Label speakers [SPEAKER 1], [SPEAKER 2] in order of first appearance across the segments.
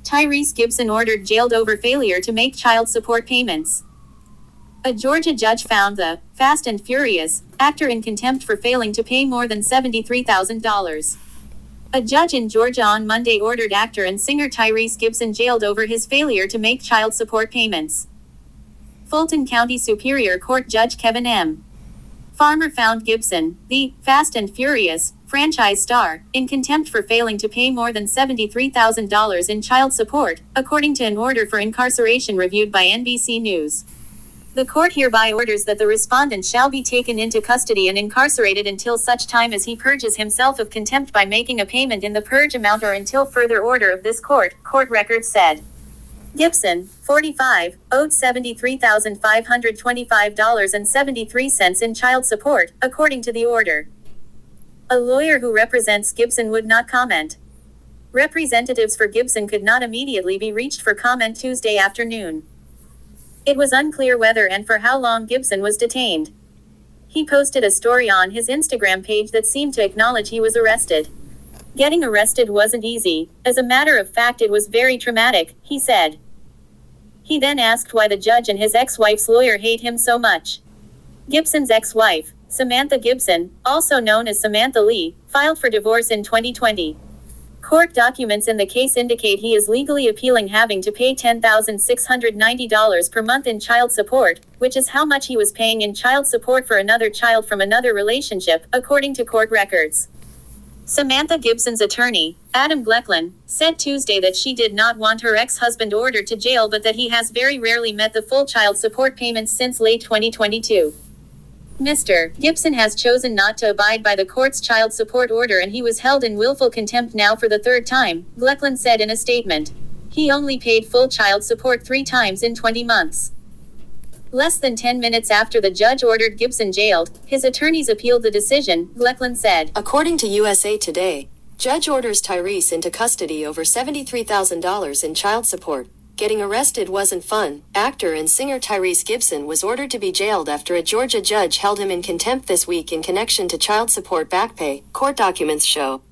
[SPEAKER 1] Tyrese Gibson ordered jailed over failure to make child support payments. A Georgia judge found the Fast and Furious actor in contempt for failing to pay more than $73,000. A judge in Georgia on Monday ordered actor and singer Tyrese Gibson jailed over his failure to make child support payments. Fulton County Superior Court Judge Kevin M. Farmer found Gibson, the Fast and Furious franchise star, in contempt for failing to pay more than $73,000 in child support, according to an order for incarceration reviewed by NBC News. The court hereby orders that the respondent shall be taken into custody and incarcerated until such time as he purges himself of contempt by making a payment in the purge amount or until further order of this court, court records said. Gibson, 45, owed $73,525.73 in child support, according to the order. A lawyer who represents Gibson would not comment. Representatives for Gibson could not immediately be reached for comment Tuesday afternoon. It was unclear whether and for how long Gibson was detained. He posted a story on his Instagram page that seemed to acknowledge he was arrested. Getting arrested wasn't easy. As a matter of fact, it was very traumatic, he said. He then asked why the judge and his ex-wife's lawyer hate him so much. Gibson's ex-wife, Samantha Gibson, also known as Samantha Lee, filed for divorce in 2020. Court documents in the case indicate he is legally appealing having to pay $10,690 per month in child support, which is how much he was paying in child support for another child from another relationship, according to court records. Samantha Gibson's attorney, Adam Glecklin, said Tuesday that she did not want her ex-husband ordered to jail but that he has very rarely met the full child support payments since late 2022. Mr. Gibson has chosen not to abide by the court's child support order and he was held in willful contempt now for the third time, Glecklin said in a statement. He only paid full child support 3 times in 20 months. Less than 10 minutes after the judge ordered Gibson jailed, his attorneys appealed the decision, Glecklin said.
[SPEAKER 2] According to USA Today, judge orders Tyrese into custody over $73,000 in child support. Getting arrested wasn't fun. Actor and singer Tyrese Gibson was ordered to be jailed after a Georgia judge held him in contempt this week in connection to child support back pay, court documents show.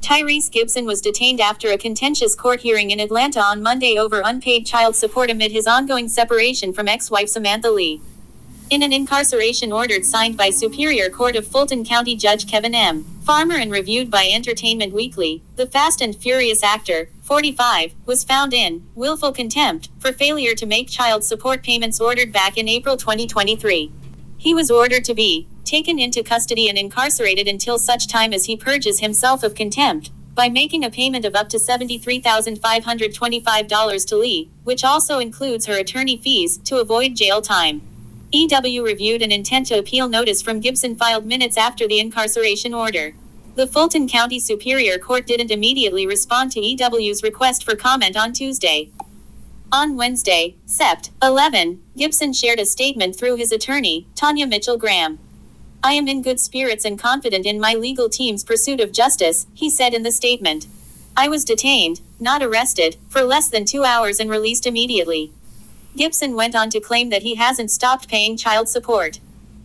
[SPEAKER 1] Tyrese Gibson was detained after a contentious court hearing in Atlanta on Monday over unpaid child support amid his ongoing separation from ex-wife Samantha Lee. In an incarceration order signed by Superior Court of Fulton County Judge Kevin M. Farmer and reviewed by Entertainment Weekly, the Fast and Furious actor, 45, was found in willful contempt for failure to make child support payments ordered back in April 2023. He was ordered to be taken into custody and incarcerated until such time as he purges himself of contempt by making a payment of up to $73,525 to Lee, which also includes her attorney fees, to avoid jail time. EW reviewed an intent to appeal notice from Gibson filed minutes after the incarceration order. The Fulton County Superior Court didn't immediately respond to EW's request for comment on Tuesday. On Wednesday, Sept. 11, Gibson shared a statement through his attorney, Tanya Mitchell Graham. I am in good spirits and confident in my legal team's pursuit of justice, he said in the statement. I was detained, not arrested, for less than 2 hours and released immediately. Gibson went on to claim that he hasn't stopped paying child support.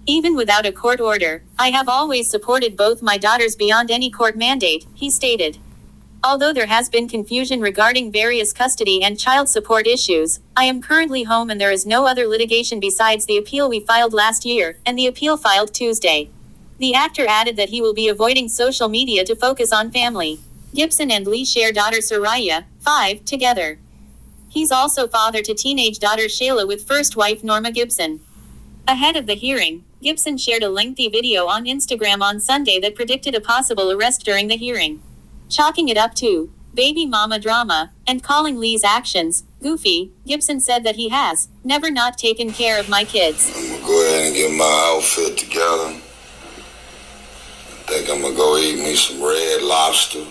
[SPEAKER 1] Even without a court order, I have always supported both my daughters beyond any court mandate, he stated. Although there has been confusion regarding various custody and child support issues, I am currently home and there is no other litigation besides the appeal we filed last year, and the appeal filed Tuesday. The actor added that he will be avoiding social media to focus on family. Gibson and Lee share daughter Soraya, 5, together. He's also father to teenage daughter Shayla with first wife Norma Gibson. Ahead of the hearing, Gibson shared a lengthy video on Instagram on Sunday that predicted a possible arrest during the hearing. Chalking it up to baby mama drama, and calling Lee's actions goofy, Gibson said that he has never not taken care of my kids.
[SPEAKER 3] I'm gonna go ahead and get my outfit together. I think I'm gonna go eat me some red lobster.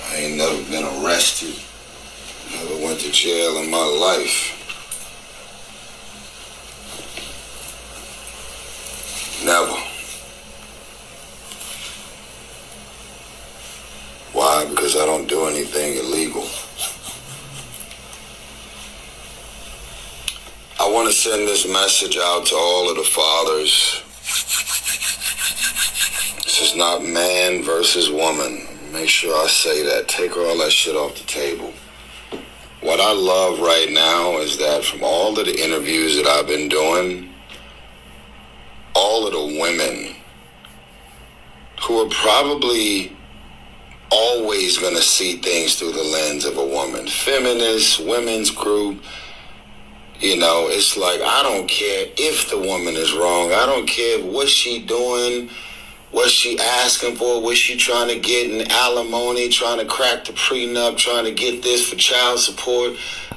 [SPEAKER 3] I ain't never been arrested. Never went to jail in my life. Never. Why? Because I don't do anything illegal. I want to send this message out to all of the fathers, This is not man versus woman. Make sure I say that. Take all that shit off the table. What I love right now is that from all of the interviews that I've been doing, all of the women who are probably always going to see things through the lens of a woman, feminists, women's group, it's like, I don't care if the woman is wrong. I don't care what she doing, what she asking for, what she trying to get in alimony, trying to crack the prenup, trying to get this for child support.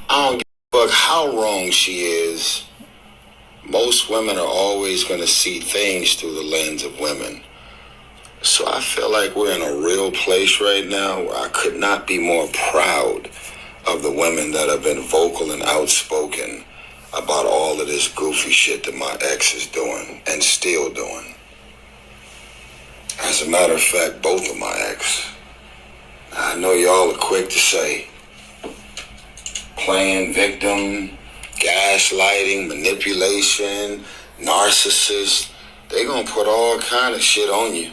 [SPEAKER 3] I don't give a fuck how wrong she is. Most women are always going to see things through the lens of women. So I feel like we're in a real place right now where I could not be more proud of the women that have been vocal and outspoken about all of this goofy shit that my ex is doing and still doing. As a matter of fact, both of my ex. I know y'all are quick to say, playing victim, gaslighting, manipulation, narcissist. They gonna put all kind of shit on you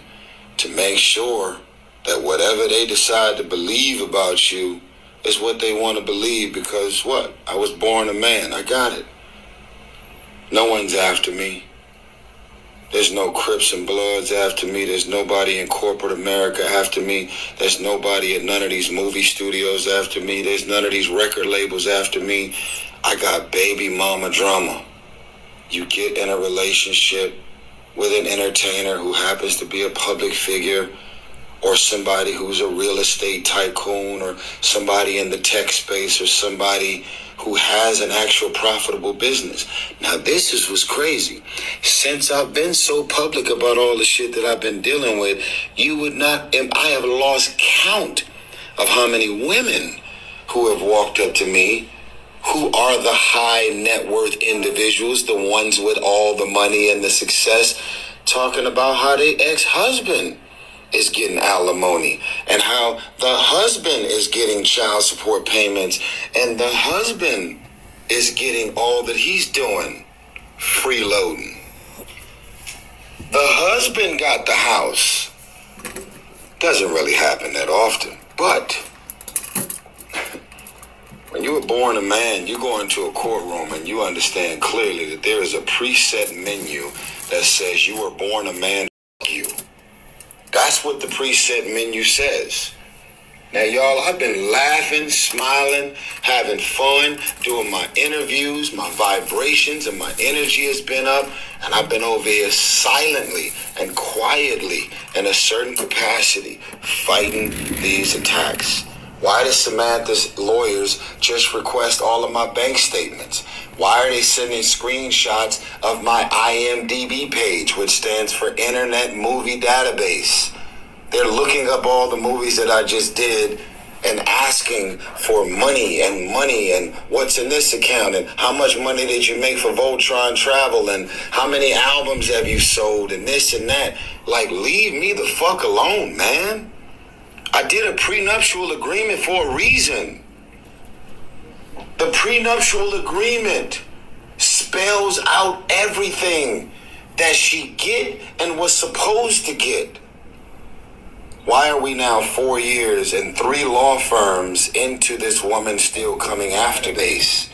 [SPEAKER 3] to make sure that whatever they decide to believe about you is what they want to believe, because what? I was born a man. I got it. No one's after me. There's no Crips and Bloods after me. There's nobody in corporate America after me. There's nobody at none of these movie studios after me. There's none of these record labels after me. I got baby mama drama. You get in a relationship with an entertainer who happens to be a public figure, or somebody who's a real estate tycoon, or somebody in the tech space, or somebody who has an actual profitable business. Now, this is what's crazy. Since I've been so public about all the shit that I've been dealing with, I have lost count of how many women who have walked up to me who are the high net worth individuals, the ones with all the money and the success, talking about how their ex-husband is getting alimony and how the husband is getting child support payments and the husband is getting all that he's doing, freeloading. The husband got the house. Doesn't really happen that often, but when you were born a man, you go into a courtroom and you understand clearly that there is a preset menu that says you were born a man, fuck you. That's what the preset menu says. Now, y'all, I've been laughing, smiling, having fun, doing my interviews, my vibrations and my energy has been up, and I've been over here silently and quietly in a certain capacity fighting these attacks. Why does Samantha's lawyers just request all of my bank statements? Why are they sending screenshots of my IMDb page, which stands for Internet Movie Database? They're looking up all the movies that I just did and asking for money and what's in this account and how much money did you make for Voltron Travel and how many albums have you sold and this and that. Like, leave me the fuck alone, man. I did a prenuptial agreement for a reason. The prenuptial agreement spells out everything that she get and was supposed to get. Why are we now 4 years and 3 law firms into this woman still coming after this?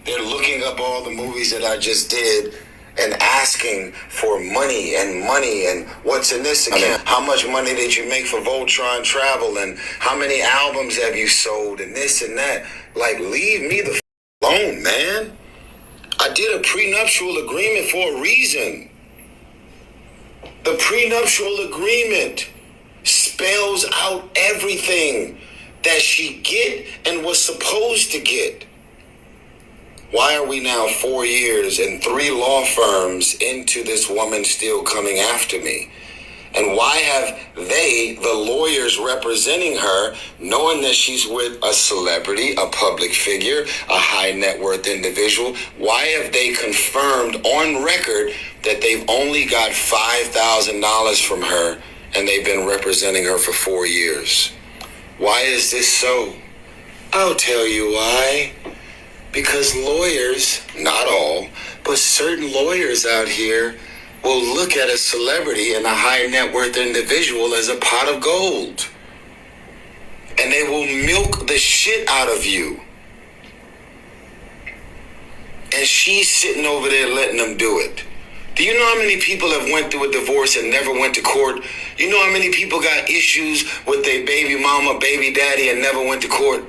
[SPEAKER 3] They're looking up all the movies that I just did and asking for money and what's in this account. How much money did you make for Voltron Travel and how many albums have you sold and this and that. Like, leave me the alone, man. I did a prenuptial agreement for a reason. The prenuptial agreement spells out everything that she get and was supposed to get. Why are we now 4 years and 3 law firms into this woman still coming after me? And why have they, the lawyers representing her, knowing that she's with a celebrity, a public figure, a high net worth individual, why have they confirmed on record that they've only got $5,000 from her and they've been representing her for 4 years? Why is this so? I'll tell you why. Because lawyers, not all, but certain lawyers out here will look at a celebrity and a high net worth individual as a pot of gold. And they will milk the shit out of you. And she's sitting over there letting them do it. Do you know how many people have went through a divorce and never went to court? You know how many people got issues with their baby mama, baby daddy, and never went to court?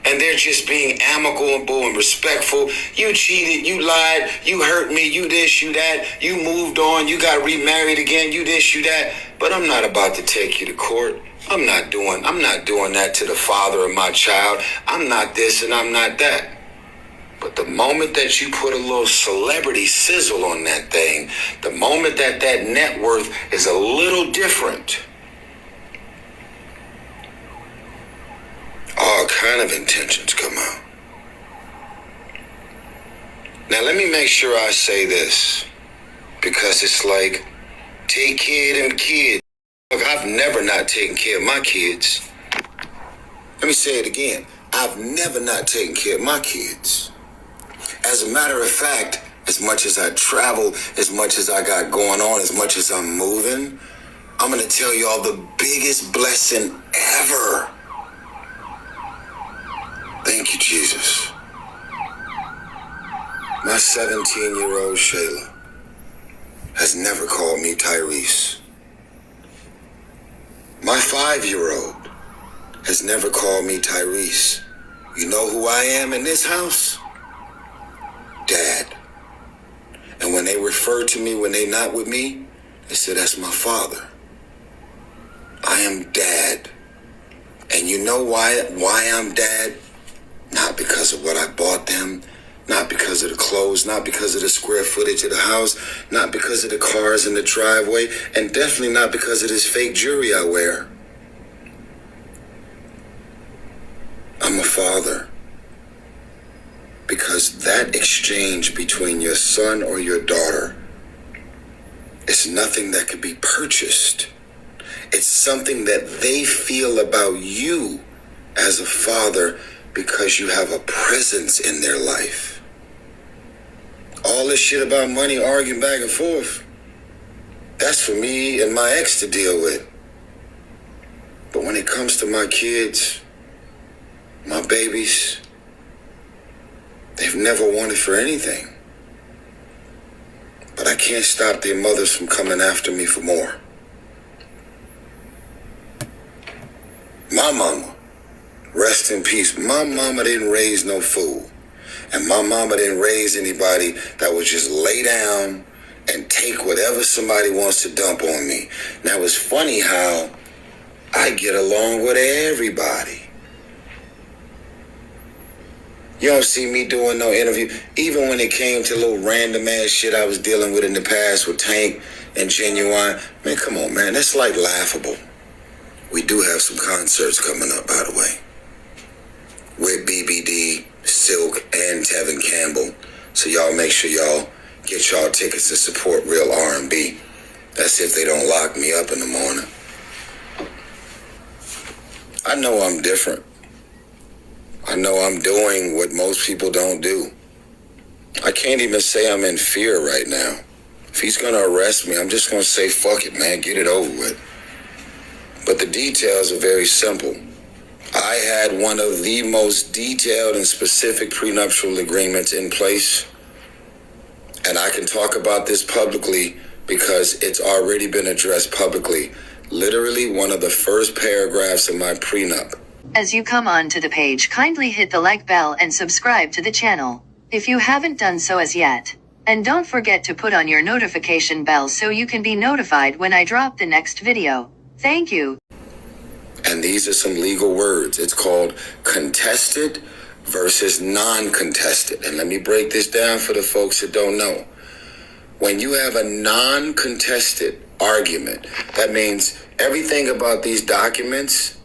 [SPEAKER 3] And they're just being amicable and respectful. You cheated, you lied, you hurt me, you this, you that, you moved on, you got remarried again, you this, you that. But I'm not about to take you to court. I'm not doing that to the father of my child. I'm not this and I'm not that. But the moment that you put a little celebrity sizzle on that thing, the moment that net worth is a little different, all kind of intentions come out. Now let me make sure I say this, because it's like, take care of them kids. Look, I've never not taken care of my kids. Let me say it again. I've never not taken care of my kids. As a matter of fact, as much as I travel, as much as I got going on, as much as I'm moving, I'm going to tell y'all the biggest blessing ever. Thank you, Jesus. My 17-year-old Shayla has never called me Tyrese. My 5-year-old has never called me Tyrese. You know who I am in this house? Dad. And when they refer to me when they not with me, they say that's my father. I am Dad. And you know why I'm Dad? Not because of what I bought them, not because of the clothes, not because of the square footage of the house, not because of the cars in the driveway, and definitely not because of this fake jewelry I wear. I'm a father. Because that exchange between your son or your daughter is nothing that could be purchased. It's something that they feel about you as a father because you have a presence in their life. All this shit about money, arguing back and forth, that's for me and my ex to deal with. But when it comes to my kids, my babies, they've never wanted for anything. But I can't stop their mothers from coming after me for more. My mama, rest in peace, my mama didn't raise no fool. And my mama didn't raise anybody that would just lay down and take whatever somebody wants to dump on me. Now it's funny how I get along with everybody. You don't see me doing no interview. Even when it came to little random ass shit I was dealing with in the past with Tank and Genuine. Man, come on, man. That's like laughable. We do have some concerts coming up, by the way. With BBD, Silk, and Tevin Campbell. So y'all make sure y'all get y'all tickets to support real R&B. That's if they don't lock me up in the morning. I know I'm different. I know I'm doing what most people don't do. I can't even say I'm in fear right now. If he's going to arrest me, I'm just going to say, fuck it, man, get it over with. But the details are very simple. I had one of the most detailed and specific prenuptial agreements in place. And I can talk about this publicly because it's already been addressed publicly. Literally one of the first paragraphs of my prenup.
[SPEAKER 2] As you come onto the page, kindly hit the like bell and subscribe to the channel if you haven't done so as yet. And don't forget to put on your notification bell so you can be notified when I drop the next video. Thank you.
[SPEAKER 3] And these are some legal words. It's called contested versus non-contested. And let me break this down for the folks that don't know. When you have a non-contested argument, that means everything about these documents,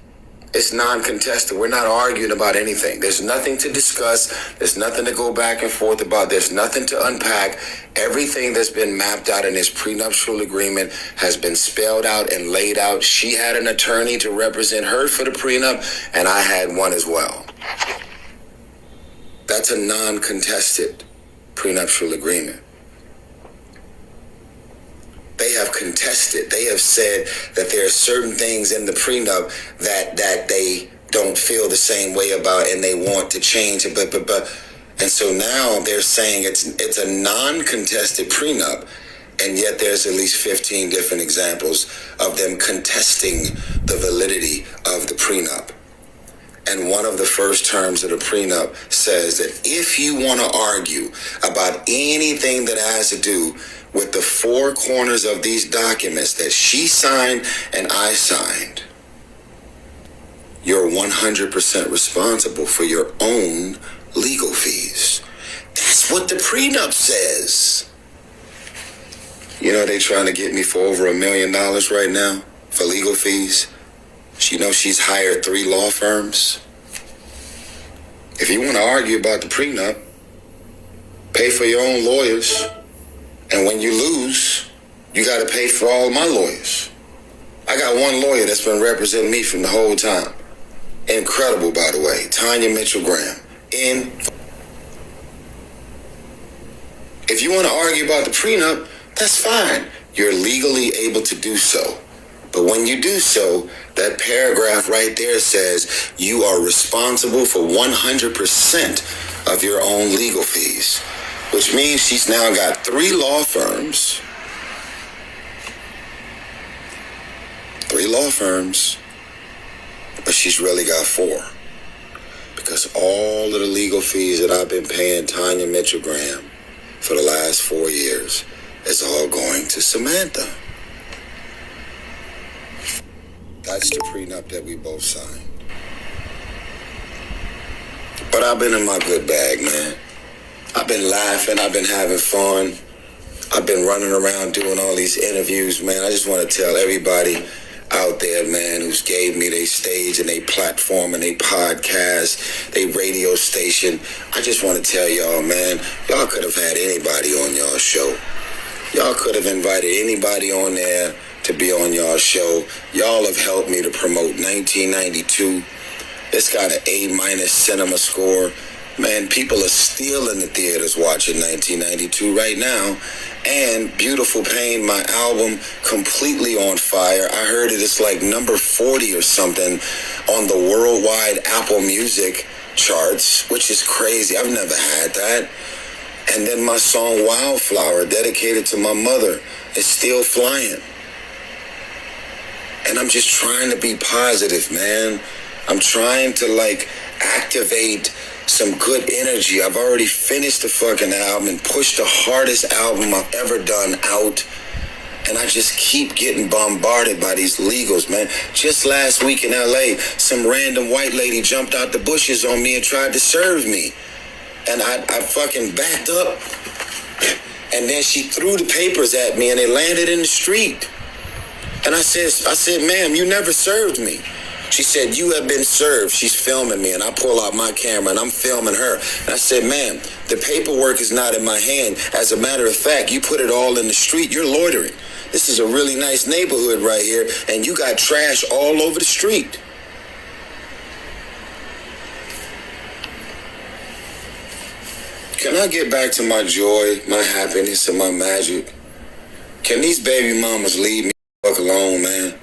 [SPEAKER 3] it's non-contested. We're not arguing about anything. There's nothing to discuss. There's nothing to go back and forth about. There's nothing to unpack. Everything that's been mapped out in this prenuptial agreement has been spelled out and laid out. She had an attorney to represent her for the prenup, and I had one as well. That's a non-contested prenuptial agreement. They have contested. They have said that there are certain things in the prenup that they don't feel the same way about and they want to change it. But and so now they're saying it's a non-contested prenup, and yet there's at least 15 different examples of them contesting the validity of the prenup. And one of the first terms of the prenup says that if you want to argue about anything that has to do with the four corners of these documents that she signed and I signed, you're 100% responsible for your own legal fees. That's what the prenup says. You know, they trying to get me for over $1 million right now for legal fees. You know, she's hired 3 law firms. If you want to argue about the prenup, pay for your own lawyers. And when you lose, you got to pay for all of my lawyers. I got one lawyer that's been representing me from the whole time. Incredible, by the way. Tanya Mitchell-Graham. If you want to argue about the prenup, that's fine. You're legally able to do so. But when you do so, that paragraph right there says you are responsible for 100% of your own legal fees, which means she's now got 3 law firms. 3 law firms, but she's really got 4. Because all of the legal fees that I've been paying Tanya Mitchell-Graham for the last 4 years is all going to Samantha. That's the prenup that we both signed. But I've been in my good bag, man. I've been laughing. I've been having fun. I've been running around doing all these interviews, man. I just want to tell everybody out there, man, who's gave me their stage and their platform and their podcast, their radio station. I just want to tell y'all, man, y'all could have had anybody on y'all show. Y'all could have invited anybody on there to be on y'all show. Y'all have helped me to promote 1992. It's got an A- cinema score. Man, people are still in the theaters watching 1992 right now. And Beautiful Pain, my album, completely on fire. I heard it's like number 40 or something on the worldwide Apple Music charts, which is crazy. I've never had that. And then my song Wildflower, dedicated to my mother, is still flying. And I'm just trying to be positive, man. I'm trying to activate some good energy. I've already finished the fucking album and pushed the hardest album I've ever done out. And I just keep getting bombarded by these legals, man. Just last week in LA, some random white lady jumped out the bushes on me and tried to serve me. And I fucking backed up. And then she threw the papers at me and they landed in the street. And I said, ma'am, you never served me. She said, you have been served. She's filming me, and I pull out my camera, and I'm filming her. And I said, ma'am, the paperwork is not in my hand. As a matter of fact, you put it all in the street. You're loitering. This is a really nice neighborhood right here, and you got trash all over the street. Can I get back to my joy, my happiness, and my magic? Can these baby mamas leave me the fuck alone, man?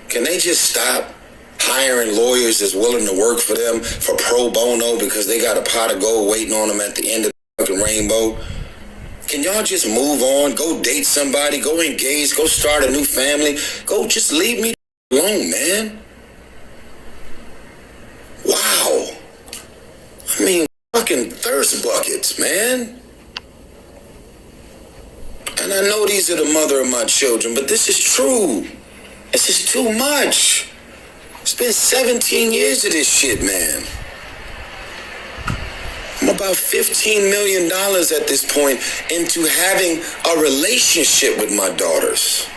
[SPEAKER 3] Can they just stop hiring lawyers that's willing to work for them for pro bono because they got a pot of gold waiting on them at the end of the fucking rainbow? Can y'all just move on? Go date somebody, go engage, go start a new family. Go just leave me alone, man. Wow. I mean, fucking thirst buckets, man. And I know these are the mother of my children, but this is true. This is too much. It's been 17 years of this shit, man. I'm about $15 million at this point into having a relationship with my daughters.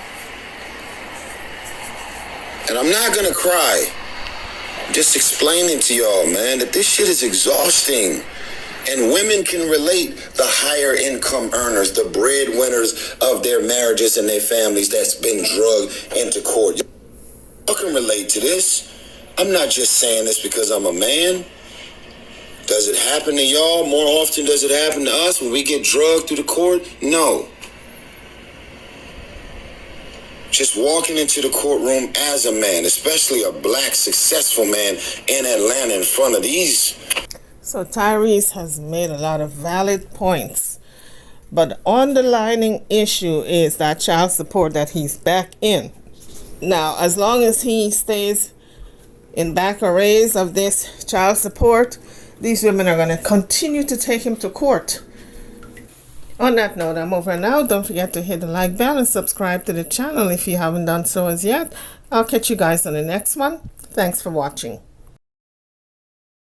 [SPEAKER 3] And I'm not gonna cry. I'm just explaining to y'all, man, that this shit is exhausting. And women can relate, the higher income earners, the breadwinners of their marriages and their families that's been drugged into court. Y'all can relate to this. I'm not just saying this because I'm a man. Does it happen to y'all more often? Does it happen to us when we get drugged through the court? No. just walking into the courtroom as a man, especially a black successful man in Atlanta in front of these.
[SPEAKER 4] So Tyrese has made a lot of valid points. But the underlining issue is that child support that he's back in. Now, as long as he stays in back arrays of this child support, these women are going to continue to take him to court. On that note, I'm over now. Don't forget to hit the like bell and subscribe to the channel if you haven't done so as yet. I'll catch you guys on the next one. Thanks for watching.